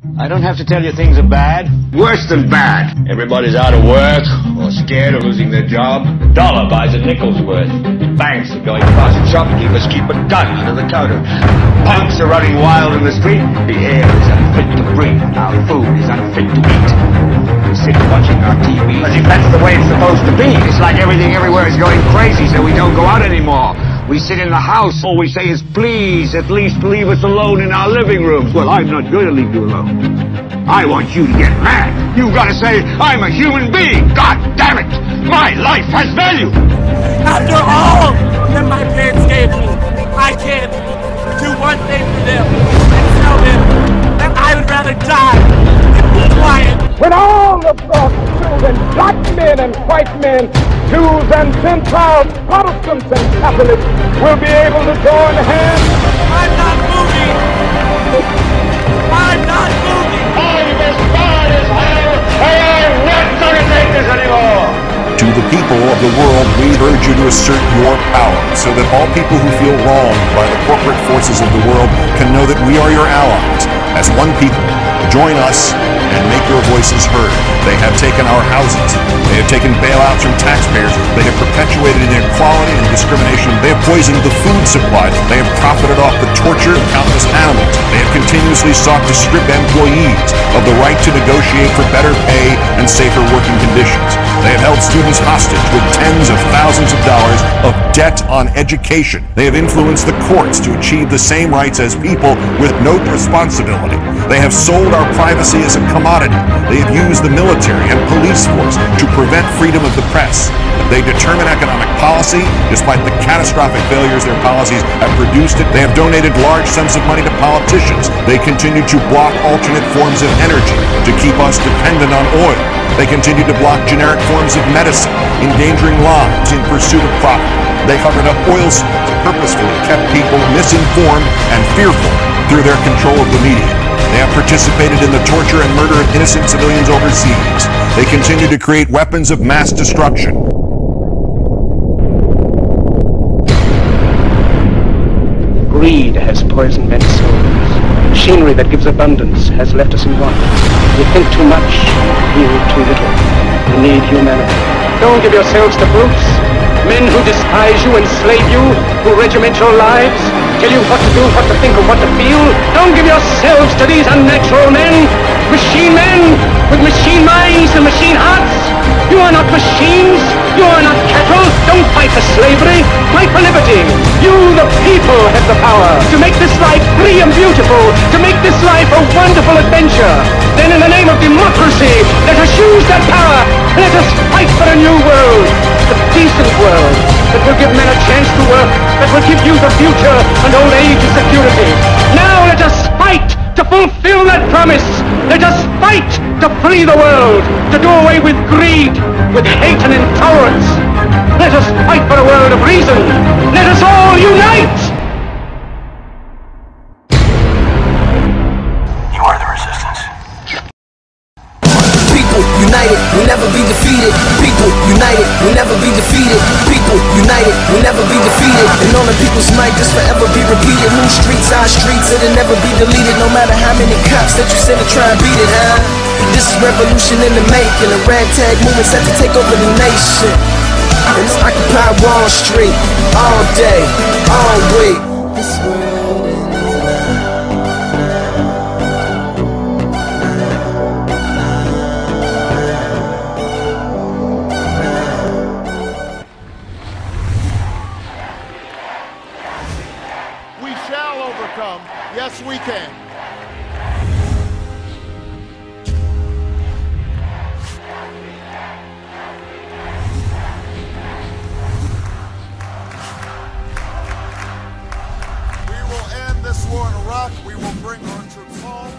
I don't have to tell you things are bad. Worse than bad. Everybody's out of work or scared of losing their job. The dollar buys a nickel's worth. Banks are going bust. Shopkeepers keep a gun under the counter. Punks are running wild in the street. The air is unfit to breathe. Our food is unfit to eat. We sit watching our TV as if that's the way it's supposed to be. It's like everything everywhere is going crazy, so we don't go out anymore. We sit in the house. All we say is, please, at least leave us alone in our living rooms. Well, I'm not going to leave you alone. I want you to get mad. You've got to say, I'm a human being. God damn it. My life has value. After all that my parents gave me, I can do one thing for them and tell them that I would rather die than be quiet. When all of God's children, black men and white men, Jews and Gentiles, Protestants and Catholics, will be able to join hands. I'm not moving. I'm not moving. I'm as bad as hell. I am not going to take this anymore. To the people of the world, we urge you to assert your power so that all people who feel wronged by the corporate forces of the world can know that we are your allies. As one people, join us and make your voices heard. They have taken our houses. They have taken bailouts from taxpayers. They have perpetuated inequality and discrimination. They have poisoned the food supply. They have profited off the torture of countless animals. They have continuously sought to strip employees of the right to negotiate for better pay and safer working conditions. They have held students hostage with tens of thousands of dollars of debt on education. They have influenced the courts to achieve the same rights as people with no responsibility. They have sold our privacy as a commodity. They have used the military and police force to prevent freedom of the press. They determine economic policy. Despite the catastrophic failures their policies have produced, they have donated large sums of money to politicians. They continue to block alternate forms of energy to keep us dependent on oil. They continue to block generic forms of medicine, endangering lives in pursuit of profit. They covered up oil spills, purposefully kept people misinformed and fearful through their control of the media. They have participated in the torture and murder of innocent civilians overseas. They continue to create weapons of mass destruction. Greed has poisoned men's souls. Machinery that gives abundance has left us in want. You think too much, feel too little. You need humanity. Don't give yourselves to brutes, men who despise you, enslave you, who regiment your lives, tell you what to do, what to think, and what to feel. Don't give yourselves to these unnatural men with machine minds and machine hearts. You are not machines. You are not cattle. Don't fight for slavery. Fight for liberty. You, the people, have the power to make this life free and beautiful, to make this life a wonderful adventure. Then in the name of democracy, let us use that power. Let us fight for a new world, a decent world that will give men a chance to work, that will give youth a future and old age a security. Now let us fight to fulfill that promise. Let us fight to free the world, to do away with greed, with hate and intolerance. Let us fight for a world of reason. Let us all unite! You are the resistance. People united will never be defeated. People united will never be defeated. People united will never be defeated. And on the people's might, this forever be repeated. New streets, our streets, it'll never be deleted. No matter how many cops that you send to try and beat it, huh? This is revolution in the making. A ragtag movement set to take over the nation. And it's Occupy Wall Street all day, all week. This world is We shall overcome. Yes, we can. We will end this war in Iraq. We will bring our troops home,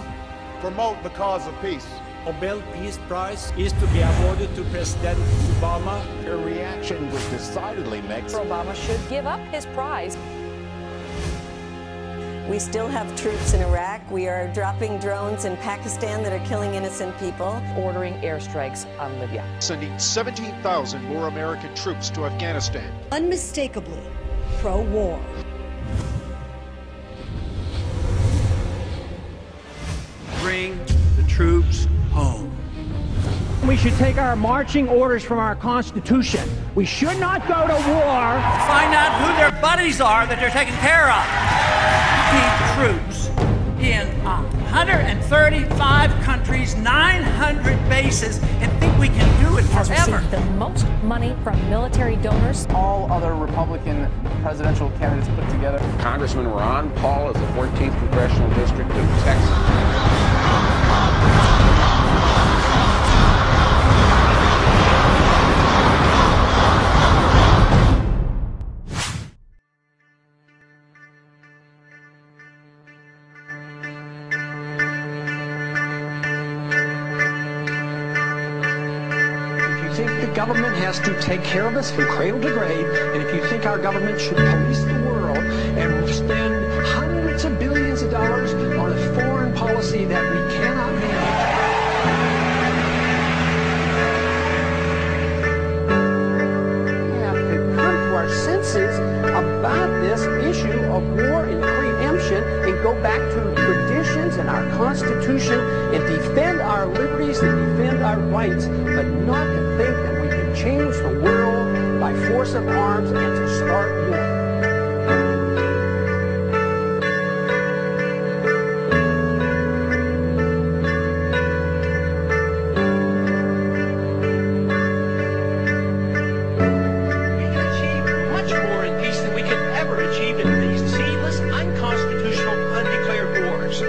promote the cause of peace. Nobel Peace Prize is to be awarded to President Obama. Your reaction was decidedly mixed. Obama should give up his prize. We still have troops in Iraq. We are dropping drones in Pakistan that are killing innocent people. Ordering airstrikes on Libya. Sending 17,000 more American troops to Afghanistan. Unmistakably pro-war. Bring troops home. We should take our marching orders from our Constitution. We should not go to war. Find out who their buddies are that they're taking care of. Keep troops in 135 countries, 900 bases, and think we can do it has forever. received the most money from military donors. All other Republican presidential candidates put together. Congressman Ron Paul of the 14th Congressional District of Texas. The government has to take care of us from cradle to grave, and if you think our government should police the world and spend hundreds of billions of dollars on a foreign policy that we cannot manage. We have to come to our senses about this issue of war and preemption and go back to traditions and our Constitution and defend our liberties and defend our rights, but not to think that we can change the world by force of arms and to start war. We can achieve much more in peace than we could ever achieve in these seedless, unconstitutional, undeclared wars.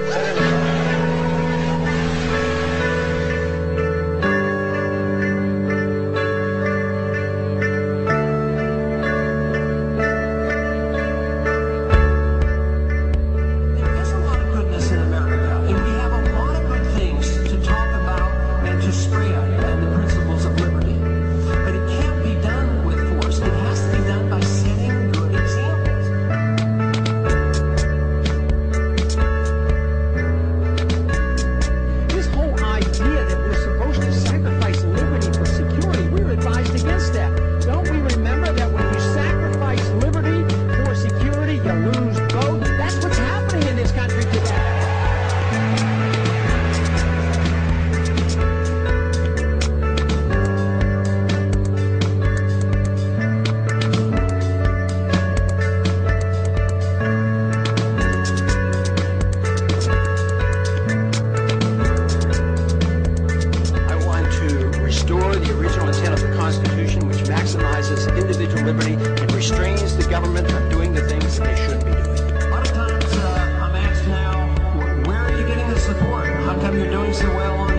Maximizes individual liberty and restrains the government from doing the things they should be doing. A lot of times I'm asked now, where are you getting the support? How come you're doing so well on